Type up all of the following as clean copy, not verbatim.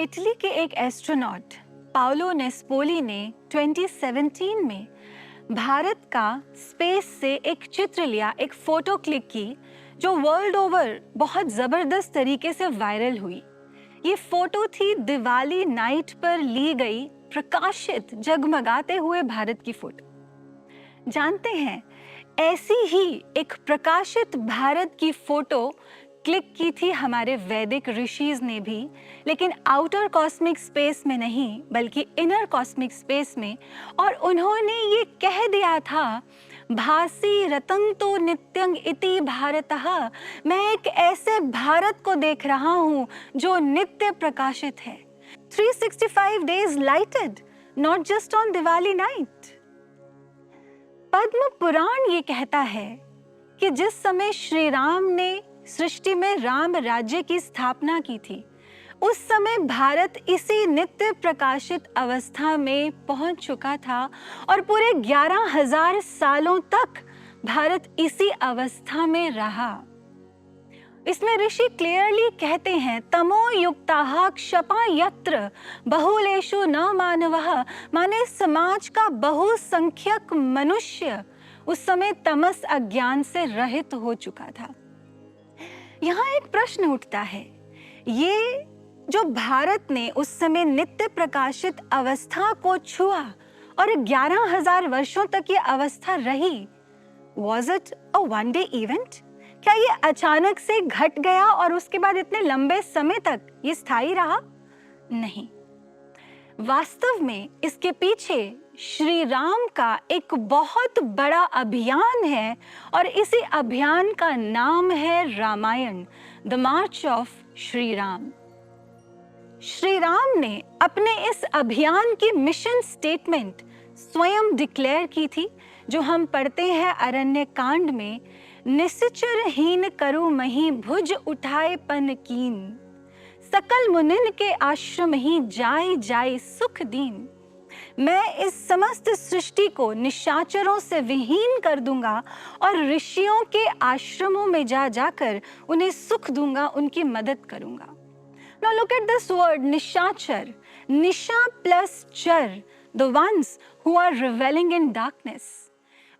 Italy के एक astronaut Paolo नेस्पोली ने 2017 में भारत का स्पेस से एक चित्र लिया, एक फोटो क्लिक की जो वर्ल्ड ओवर बहुत ज़बरदस्त तरीके से वायरल हुई। ये फोटो थी दिवाली नाइट पर ली गई प्रकाशित जगमगाते हुए भारत की फोटो। जानते हैं, ऐसी ही एक प्रकाशित भारत की फोटो क्लिक की थी हमारे वैदिक ऋषिज ने भी, लेकिन आउटर कॉस्मिक स्पेस में नहीं बल्कि इनर कॉस्मिक स्पेस में। और उन्होंने ये कह दिया था, भासी रतंतो नित्यं इति भारतः, मैं एक ऐसे भारत को देख रहा हूँ जो नित्य प्रकाशित है। 365 days lighted, not just on Diwali night. Padma Purana ये कहता है कि जिस समय श्री राम ने सृष्टि में राम राज्य की स्थापना की थी, उस समय भारत इसी नित्य प्रकाशित अवस्था में पहुंच चुका था और पूरे 11,000 सालों तक भारत इसी अवस्था में रहा। इसमें ऋषि क्लियरली कहते हैं, तमो युक्ताः क्षपा यत्र बहुलेषु न मानवः, माने समाज का बहुसंख्यक मनुष्य उस समय तमस अज्ञान से रहित हो चुका था। यहाँ एक प्रश्न उठता है, ये जो भारत ने उस समय नित्य प्रकाशित अवस्था को छुआ और 11,000 वर्षों तक ये अवस्था रही, was it a one day event? क्या ये अचानक से घट गया और उसके बाद इतने लंबे समय तक ये स्थायी रहा? नहीं, वास्तव में इसके पीछे श्री राम का एक बहुत बड़ा अभियान है और इसी अभियान का नाम है Ramayana, the march of Shri Ram. Shri Ram ने अपने इस अभियान की मिशन स्टेटमेंट स्वयं डिक्लेयर की थी, जो हम पढ़ते हैं अरण्य कांड में, निश्चर हीन करु मही भुज उठाए पन कीन, सकल मुनिन के आश्रम ही जाय जाय सुख दीन। मैं इस समस्त सृष्टि को निशाचरों से विहीन कर दूंगा और ऋषियों के आश्रमों में जा जाकर उन्हें सुख दूंगा, उनकी मदद करूंगा। Now look at this word निशाचर, निशा plus चर, the ones who are reveling in darkness.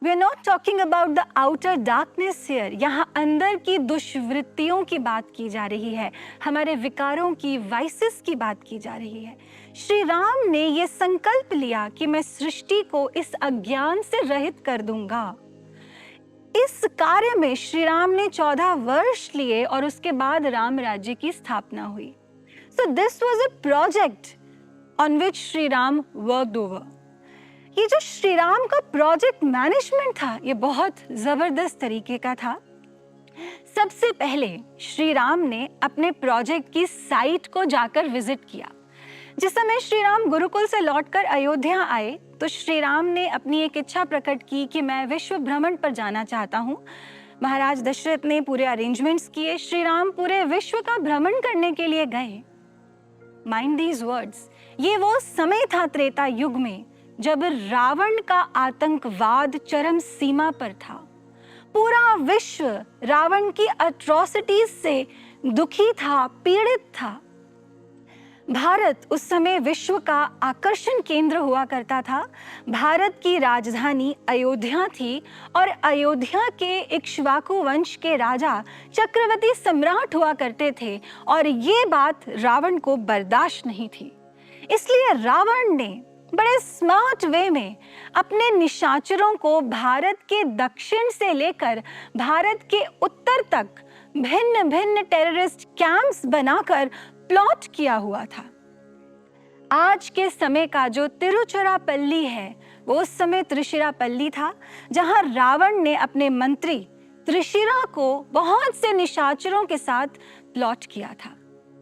We are not talking about the outer darkness here. यहाँ अंदर की दुष्वृत्तियों की बात की जा रही है, हमारे विकारों की, वाइसेस की बात की जा रही है। श्री राम ने ये संकल्प लिया कि मैं सृष्टि को इस अज्ञान से रहित कर दूंगा। इस कार्य में श्री राम ने 14 वर्ष लिए और उसके बाद राम राज्य की स्थापना हुई। So this was a project on which Shri Ram worked over. ये जो श्री राम का प्रोजेक्ट मैनेजमेंट था, ये बहुत जबरदस्त तरीके का था। सबसे पहले श्री राम ने अपने प्रोजेक्ट की साइट को जाकर विजिट किया। जिस समय श्री राम गुरुकुल से लौटकर अयोध्या आए तो श्री राम ने अपनी एक इच्छा प्रकट की कि मैं विश्व भ्रमण पर जाना चाहता हूँ। महाराज दशरथ ने पूरे अरेंजमेंट्स किए, श्री राम पूरे विश्व का भ्रमण करने के लिए गए। माइंड दीज वर्ड्स, ये वो समय था त्रेता युग में जब रावण का आतंकवाद चरम सीमा पर था। पूरा विश्व रावण की अट्रॉसिटीज से दुखी था, पीड़ित था। भारत उस समय विश्व का आकर्षण केंद्र हुआ करता था। भारत की राजधानी अयोध्या थी और अयोध्या के इक्ष्वाकु वंश के राजा चक्रवर्ती सम्राट हुआ करते थे और ये बात रावण को बर्दाश्त नहीं थी। इसलिए रावण ने बड़े स्मार्ट वे में अपने निशाचरों को भारत के दक्षिण से लेकर भारत के उत्तर तक भिन्न भिन्न टेररिस्ट कैंप्स बनाकर प्लॉट किया हुआ था। आज के समय का जो तिरुचिरापल्ली है वो उस समय त्रिशिरापल्ली था, जहां रावण ने अपने मंत्री त्रिशिरा को बहुत से निशाचरों के साथ प्लॉट किया था।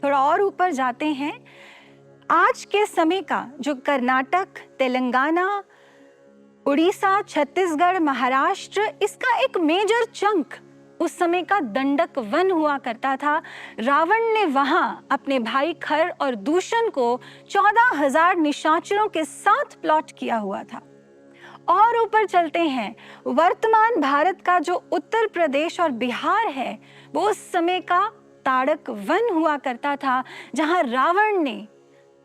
थोड़ा और ऊपर जाते हैं, आज के समय का जो कर्नाटक, तेलंगाना, उड़ीसा, छत्तीसगढ़, महाराष्ट्र, इसका एक मेजर चंक उस समय का दंडक वन हुआ करता था। रावण ने वहां अपने भाई खर और दूषण को 14,000 निशाचरों के साथ प्लॉट किया हुआ था। और ऊपर चलते हैं, वर्तमान भारत का जो उत्तर प्रदेश और बिहार है वो उस समय का ताड़क वन हुआ करता था, जहां रावण ने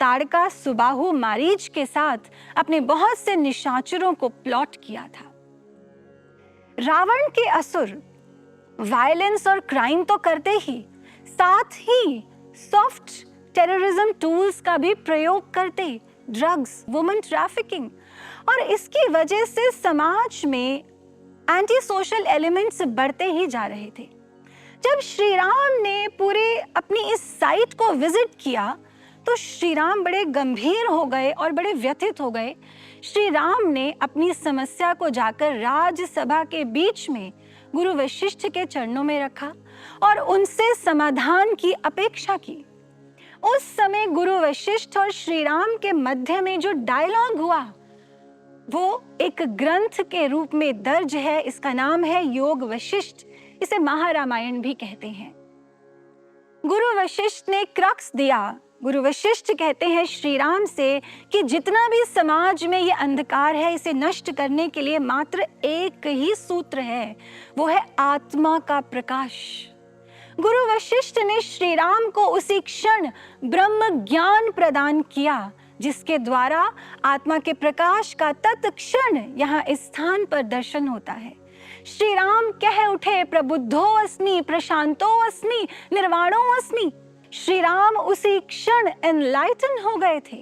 ताड़का सुबाहु मारीच के साथ अपने बहुत से निशाचरों को प्लॉट किया था। रावण के असुर वायलेंस और क्राइम तो करते ही, साथ ही सॉफ्ट टेररिज्म टूल्स का भी प्रयोग करते, ड्रग्स, वुमेन ट्रैफिकिंग, और इसकी वजह से समाज में एंटी सोशल एलिमेंट्स बढ़ते ही जा रहे थे। जब श्री राम ने पूरे अपनी इस साइट को विजिट किया तो श्री राम बड़े गंभीर हो गए और बड़े व्यथित हो गए। श्री राम ने अपनी समस्या को जाकर राज्यसभा के बीच में गुरु वशिष्ठ के चरणों में रखा और उनसे समाधान की अपेक्षा की। उस समय गुरु वशिष्ठ और श्री राम के मध्य में जो डायलॉग हुआ वो एक ग्रंथ के रूप में दर्ज है। इसका नाम है योग वशिष्ठ। इसे महारामायण भी कहते हैं। गुरु वशिष्ठ ने क्रक्स दिया। गुरु वशिष्ठ कहते हैं श्री राम से कि जितना भी समाज में ये अंधकार है, इसे नष्ट करने के लिए मात्र एक ही सूत्र है, वो है आत्मा का प्रकाश। गुरु वशिष्ठ ने श्री राम को उसी क्षण ब्रह्म ज्ञान प्रदान किया जिसके द्वारा आत्मा के प्रकाश का तत्क्षण यहाँ इस स्थान पर दर्शन होता है। श्री राम कह उठे प्रबुद्धो अस्मि, प्रशांतो अस्मि, निर्वाणो अस्मि। श्री राम उसी क्षण एनलाइटन हो गए थे।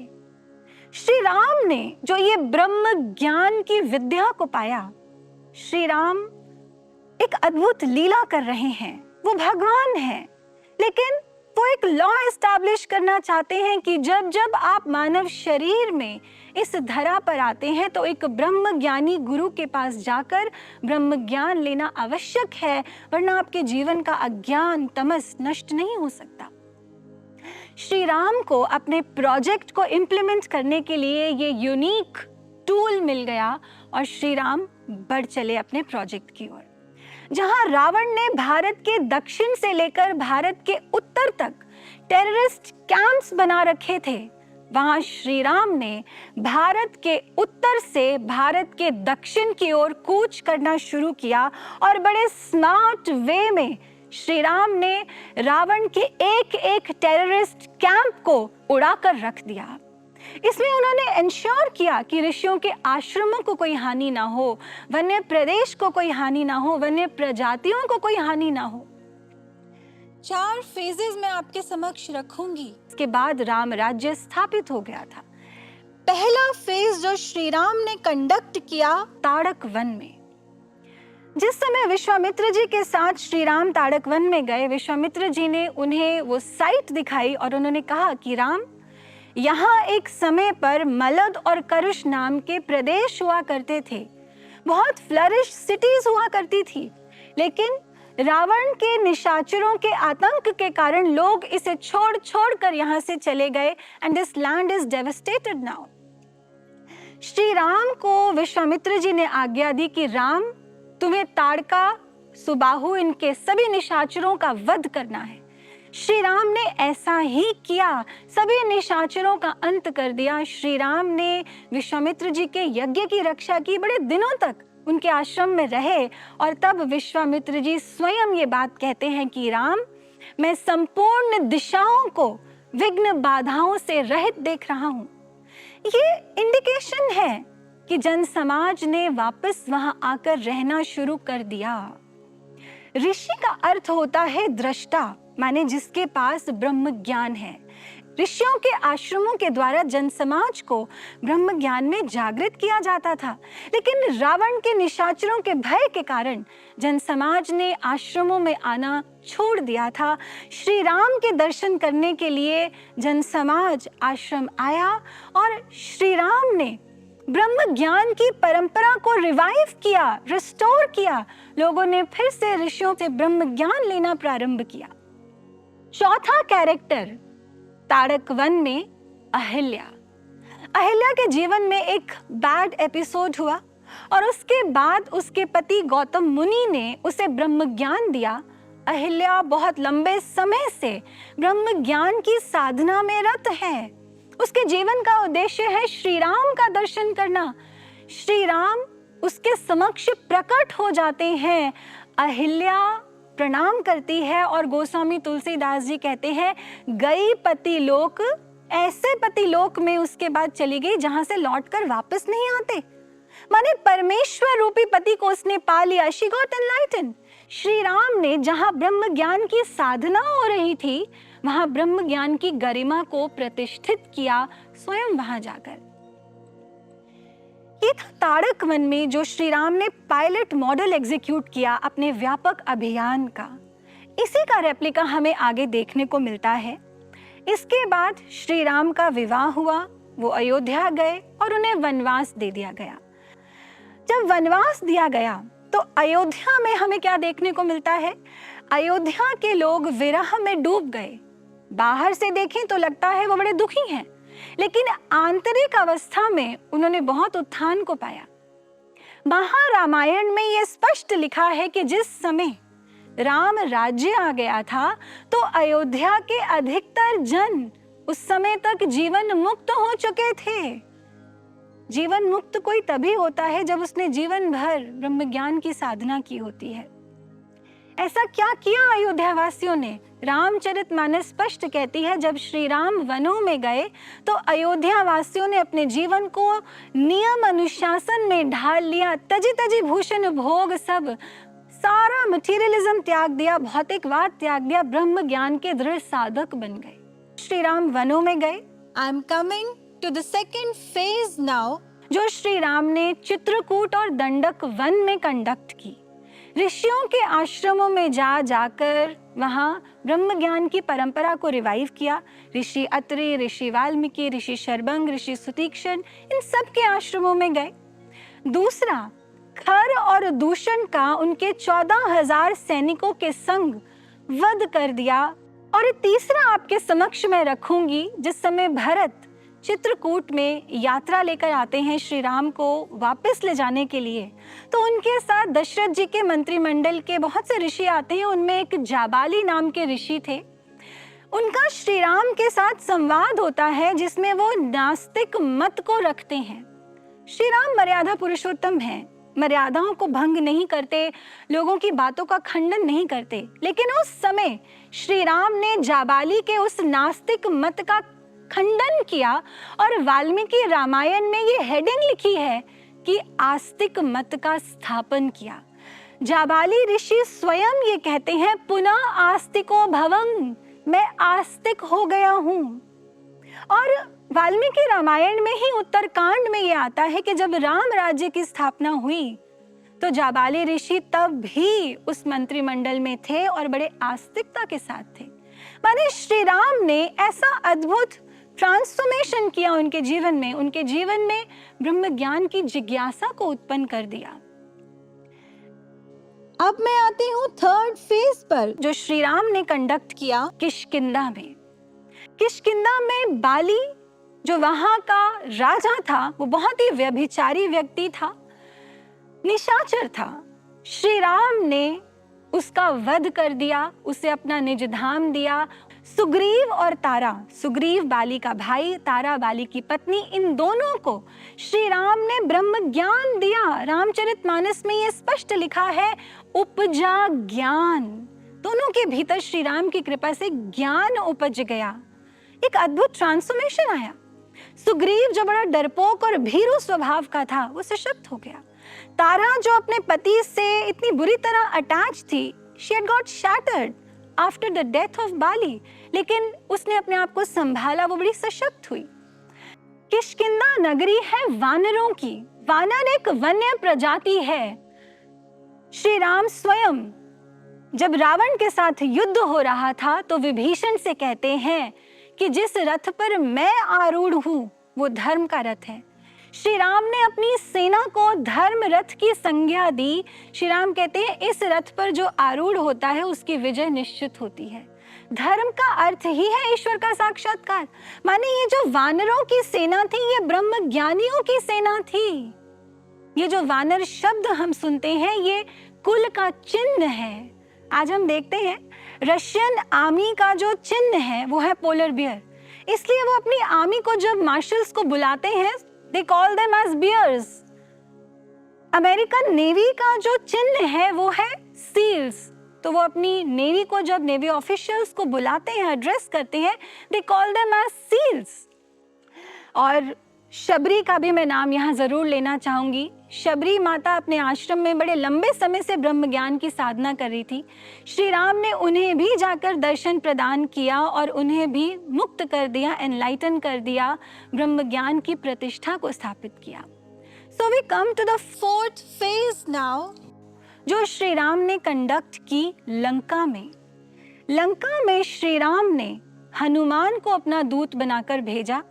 श्री राम ने जो ये ब्रह्म ज्ञान की विद्या को पाया, श्री राम एक अद्भुत लीला कर रहे हैं। वो भगवान हैं, लेकिन वो एक लॉ एस्टैब्लिश करना चाहते हैं कि जब जब आप मानव शरीर में इस धरा पर आते हैं तो एक ब्रह्म ज्ञानी गुरु के पास जाकर ब्रह्म ज्ञान लेना आवश्यक है, वरना आपके जीवन का अज्ञान तमस नष्ट नहीं हो सकता। श्री राम को अपने प्रोजेक्ट को इम्प्लीमेंट करने के लिए ये यूनिक टूल मिल गया और श्री राम बढ़ चले अपने प्रोजेक्ट की ओर। जहां रावण ने भारत के दक्षिण से लेकर भारत के उत्तर तक टेररिस्ट कैंप्स बना रखे थे, वहां श्री राम ने भारत के उत्तर से भारत के दक्षिण की ओर कूच करना शुरू किया और बड़े स्मार्ट वे में श्री राम ने रावण के एक एक टेररिस्ट कैंप को उड़ाकर रख दिया। इसमें उन्होंने इंश्योर किया कि ऋषियों के आश्रमों को कोई हानि ना हो, वन्य प्रदेश को कोई हानि ना हो, वन्य प्रजातियों को कोई हानि ना हो। 4 फेजेस में आपके समक्ष रखूंगी। इसके बाद राम राज्य स्थापित हो गया था। पहला फेज जो श्री राम ने कंडक्ट किया ताड़क वन में। जिस समय विश्वामित्र जी के साथ श्री राम ताड़क वन में गए, विश्वामित्र जी ने उन्हें वो साइट दिखाई और उन्होंने कहा कि राम, यहाँ एक समय पर मलद और करुष नाम के प्रदेश हुआ करते थे, बहुत फ्लरिश सिटीज हुआ करती थी, लेकिन रावण के निशाचरों के आतंक के कारण लोग इसे छोड़ कर यहाँ से चले गए and this land is devastated now. Shri Ram को विश्वामित्र जी ने आज्ञा दी कि राम, तुम्हें ताड़का सुबाहु इनके सभी निशाचरों का वध करना है। श्री राम ने ऐसा ही किया, सभी निशाचरों का अंत कर दिया। श्री राम ने विश्वामित्र जी के यज्ञ की रक्षा की, बड़े दिनों तक उनके आश्रम में रहे और तब विश्वामित्र जी स्वयं ये बात कहते हैं कि राम, मैं संपूर्ण दिशाओं को विघ्न बाधाओं से रहित देख रहा हूँ। ये इंडिकेशन है कि जन समाज ने वापस वहां आकर रहना शुरू कर दिया। ऋषि का अर्थ होता है दृष्टा, माने जिसके पास ब्रह्म ज्ञान है। ऋषियों के आश्रमों के द्वारा जन समाज को ब्रह्म ज्ञान में जागृत किया जाता था, लेकिन रावण के निशाचरों के भय के कारण जन समाज ने आश्रमों में आना छोड़ दिया था। श्री राम के दर्शन करने के लिए जन समाज आश्रम आया और श्री राम ने ब्रह्म ज्ञान की परंपरा को रिवाइव किया, रिस्टोर किया। लोगों ने फिर से ऋषियों से ब्रह्म ज्ञान लेना प्रारंभ किया। चौथा कैरेक्टर ताड़क वन में अहिल्या। अहिल्या के जीवन में एक बैड एपिसोड हुआ और उसके बाद उसके पति गौतम मुनि ने उसे ब्रह्म ज्ञान दिया। अहिल्या बहुत लंबे समय से ब्रह्म ज्ञान की साधना में रत है। उसके जीवन का उद्देश्य है श्री राम का दर्शन करना। श्री राम उसके समक्ष प्रकट हो जाते हैं। अहिल्या प्रणाम करती है और गोस्वामी तुलसीदास जी कहते हैं, गई पति लोक ऐसे पतिलोक में उसके बाद चली गई जहां से लौटकर वापस नहीं आते। माने परमेश्वर रूपी पति को उसने पा लिया। She got enlighten. Shri Ram ने जहां ब्रह्म ज्ञान की साधना हो रही थी, वहां ब्रह्म ज्ञान की गरिमा को प्रतिष्ठित किया स्वयं वहां जाकर। ये था ताड़क वन में जो श्री राम ने पायलट मॉडल एग्जीक्यूट किया अपने व्यापक अभियान का। इसी का रेप्लिका हमें आगे देखने को मिलता है। इसके बाद श्री राम का विवाह हुआ, वो अयोध्या गए और उन्हें वनवास दे दिया गया। जब वनवास दिया गया तो अयोध्या में हमें क्या देखने को मिलता है? अयोध्या के लोग विरह में डूब गए। बाहर से देखें तो लगता है वो बड़े दुखी हैं, लेकिन आंतरिक अवस्था में उन्होंने बहुत उत्थान को पाया। महारामायण में यह स्पष्ट लिखा है कि जिस समय राम राज्य आ गया था तो अयोध्या के अधिकतर जन उस समय तक जीवन मुक्त हो चुके थे। जीवन मुक्त कोई तभी होता है जब उसने जीवन भर ब्रह्म ज्ञान की साधना की होती है। ऐसा क्या किया अयोध्या वासियों ने? रामचरितमानस स्पष्ट कहती है, जब श्री राम वनों में गए तो अयोध्या वासियों ने अपने जीवन को नियम अनुशासन में ढाल लिया। तजी तजी भूषण भोग सब, सारा मटेरियलिज्म त्याग दिया, भौतिकवाद त्याग दिया, ब्रह्म ज्ञान के दृढ़ साधक बन गए। श्री राम वनों में गए। I am coming to the second phase now, जो श्री राम ने चित्रकूट और दंडक वन में कंडक्ट की। ऋषियों के आश्रमों में जाकर वहां ब्रह्म ज्ञान की परंपरा को रिवाइव किया। ऋषि अत्रि, ऋषि वाल्मीकि, ऋषि शरभंग, ऋषि सुतीक्षण, इन सब के आश्रमों में गए। दूसरा, खर और दूषण का उनके 14,000 सैनिकों के संग वध कर दिया। और तीसरा आपके समक्ष मैं रखूंगी, जिस समय भरत चित्रकूट में यात्रा लेकर आते हैं श्री राम को वापस ले जाने के लिए, तो उनके साथ दशरथ जी के मंत्रिमंडल के बहुत से ऋषि आते हैं। उनमें एक जाबाली नाम के ऋषि थे। उनका श्री राम के साथ संवाद होता है जिसमें वो नास्तिक मत को रखते हैं। श्री राम मर्यादा पुरुषोत्तम हैं, मर्यादाओं को भंग नहीं करते, लोगों की बातों का खंडन नहीं करते। लेकिन उस समय श्री राम ने जाबाली के उस नास्तिक मत का खंडन किया और वाल्मीकि रामायण में ये हेडिंग लिखी है कि आस्तिक मत का स्थापन किया। जाबाली ऋषि स्वयं ये कहते हैं, पुनः आस्तिको भवं, मैं आस्तिक हो गया हूं। और वाल्मीकि रामायण में ही उत्तरकांड में ये आता है कि जब राम राज्य की स्थापना हुई तो जाबाली ऋषि तब भी उस मंत्रिमंडल में थे और बड़े आस्तिकता के साथ थे। माने श्री राम ने ऐसा अद्भुत ट्रांसफॉर्मेशन किया उनके जीवन में ब्रह्म ज्ञान की जिज्ञासा को उत्पन्न कर दिया। अब मैं आती हूँ थर्ड फेज पर, जो श्री राम ने कंडक्ट किया किष्किंधा में। किष्किंधा में बाली जो वहां का राजा था, वो बहुत ही व्यभिचारी व्यक्ति था, निशाचर था। श्री राम ने उसका वध कर दिया, उसे अपना निज धाम दिया। सुग्रीव और तारा, सुग्रीव बाली का भाई, तारा बाली की पत्नी, इन दोनों को श्री राम ने ब्रह्म ज्ञान दिया। रामचरितमानस में ये स्पष्ट लिखा है, उपजा ज्ञान। दोनों के भीतर श्री राम की कृपा से ज्ञान उपज गया। एक अद्भुत ट्रांसफॉर्मेशन आया। सुग्रीव जो बड़ा डरपोक और भीरू स्वभाव का था, वो सशक्त हो गया। तारा जो अपने पति से इतनी बुरी तरह अटैच थी, she had got shattered after the death of बाली, लेकिन उसने अपने आप को संभाला, वो बड़ी सशक्त हुई। किष्किंधा नगरी है वानरों की। वानर एक वन्य प्रजाति है। श्री राम स्वयं जब रावण के साथ युद्ध हो रहा था तो विभीषण से कहते हैं कि जिस रथ पर मैं आरूढ़ हूं वो धर्म का रथ है। श्री राम ने अपनी सेना को धर्म रथ की संज्ञा दी। श्री राम कहते हैं इस रथ पर जो आरूढ़ होता है उसकी विजय निश्चित होती है। धर्म का अर्थ ही है ईश्वर का साक्षात्कार। माने ये जो वानरों की सेना थी, ये ब्रह्म ज्ञानियों की सेना थी। ये जो वानर शब्द हम सुनते हैं, ये कुल का चिन्ह है। आज हम देखते हैं रशियन आर्मी का जो चिन्ह है वो है पोलर बियर। इसलिए वो अपनी आर्मी को जब मार्शल्स को बुलाते हैं, they call them as bears। American navy का जो चिन्ह है वो है सील्स। तो वो अपनी नेवी को, जब नेवी ऑफिशियल्स को बुलाते हैं, एड्रेस करते हैं, they call them as seals. और शबरी का भी मैं नाम यहाँ ज़रूर लेना चाहूँगी। शबरी माता अपने आश्रम में बड़े लंबे समय से ब्रह्म ज्ञान की साधना कर रही थी। श्री राम ने उन्हें भी जाकर दर्शन प्रदान किया और उन्हें भी मुक्त कर दिया, एनलाइटन कर दिया, ब्रह्म ज्ञान की प्रतिष्ठा को स्थापित किया। So we come to the fourth phase now, जो श्री राम ने कंडक्ट की लंका में। लंका में श्री राम ने हनुमान को अपना दूत बनाकर भेजा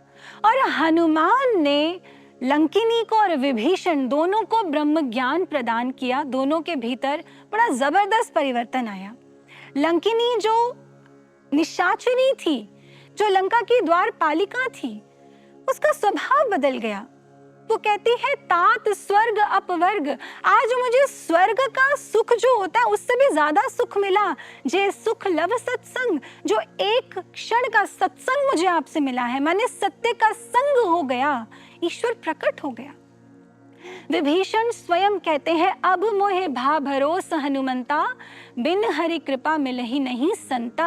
और हनुमान ने लंकिनी को और विभीषण दोनों को ब्रह्म ज्ञान प्रदान किया। दोनों के भीतर बड़ा जबरदस्त परिवर्तन आया। लंकिनी जो निशाचरी थी, जो लंका की द्वारपालिका थी, उसका स्वभाव बदल गया। वो कहती है तात स्वर्ग अपवर्ग, आज मुझे स्वर्ग का सुख जो होता है उससे भी ज्यादा सुख मिला। जे सुख लव सत्संग, जो एक क्षण का सत्संग मुझे आपसे मिला है, मैंने सत्य का संग हो गया, ईश्वर प्रकट हो गया। विभीषण स्वयं कहते हैं अब मोहे भा भरोस हनुमंता, बिन हरि कृपा मिलहि नहीं संता।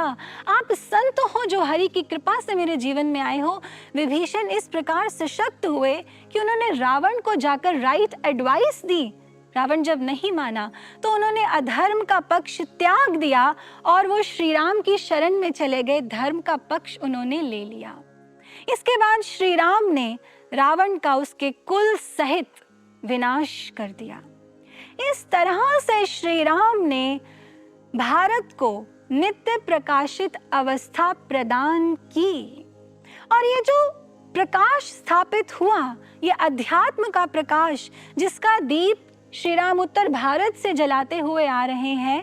आप संत हो जो हरि की कृपा से मेरे जीवन में आए हो। विभीषण इस प्रकार सशक्त हुए कि उन्होंने रावण को जाकर राइट एडवाइस दी। रावण जब नहीं माना तो उन्होंने अधर्म का पक्ष त्याग दिया और वो श्री राम की शरण में चले गए। धर्म का पक्ष उन्होंने ले लिया। इसके बाद श्री राम ने रावण का उसके कुल सहित विनाश कर दिया। इस तरह से श्री राम ने भारत को नित्य प्रकाशित अवस्था प्रदान की। और ये जो प्रकाश स्थापित हुआ, ये अध्यात्म का प्रकाश जिसका दीप श्री राम उत्तर भारत से जलाते हुए आ रहे हैं,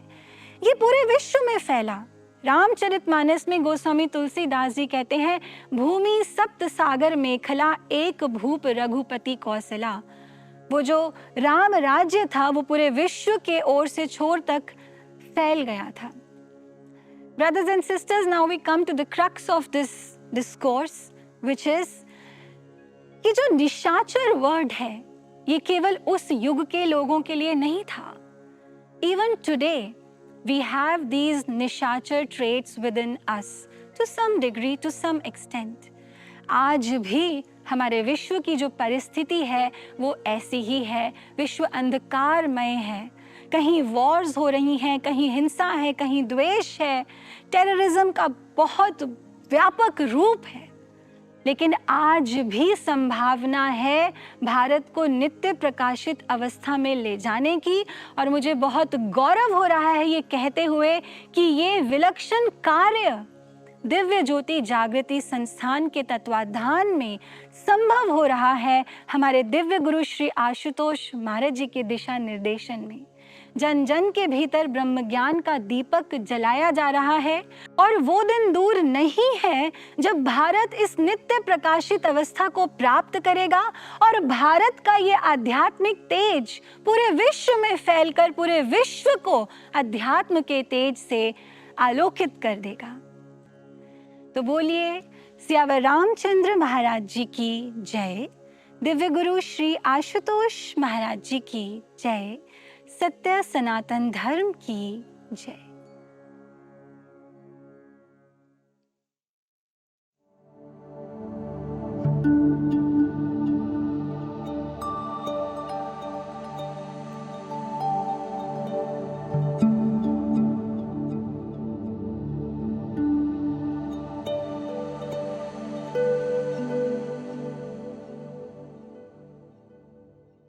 ये पूरे विश्व में फैला। रामचरितमानस में गोस्वामी तुलसीदास जी कहते हैं भूमि सप्त सागर मेखला, एक भूप रघुपति कौशला। वो जो राम राज्य था वो पूरे विश्व के ओर से छोर तक फैल गया था। Brothers and sisters, now we come to the crux of this discourse, which is कि जो निशाचर वर्ड है ये केवल उस युग के लोगों के लिए नहीं था। Even today we have these निशाचर traits within us to some degree, to some extent. आज भी हमारे विश्व की जो परिस्थिति है वो ऐसी ही है। विश्व अंधकारमय है। कहीं वॉर्स हो रही हैं, कहीं हिंसा है, कहीं द्वेष है, टेररिज्म का बहुत व्यापक रूप है। लेकिन आज भी संभावना है भारत को नित्य प्रकाशित अवस्था में ले जाने की। और मुझे बहुत गौरव हो रहा है ये कहते हुए कि ये विलक्षण कार्य दिव्य ज्योति जागृति संस्थान के तत्वाधान में संभव हो रहा है हमारे दिव्य गुरु श्री आशुतोष महाराज जी के दिशा निर्देशन में। जन जन के भीतर ब्रह्म ज्ञान का दीपक जलाया जा रहा है और वो दिन दूर नहीं है जब भारत इस नित्य प्रकाशित अवस्था को प्राप्त करेगा और भारत का ये आध्यात्मिक तेज पूरे विश्व में फैलकर पूरे विश्व को अध्यात्म के तेज से आलोकित कर देगा। तो बोलिए सियावर रामचंद्र महाराज जी की जय, दिव्य गुरु श्री आशुतोष महाराज जी की जय, सत्य सनातन धर्म की जय।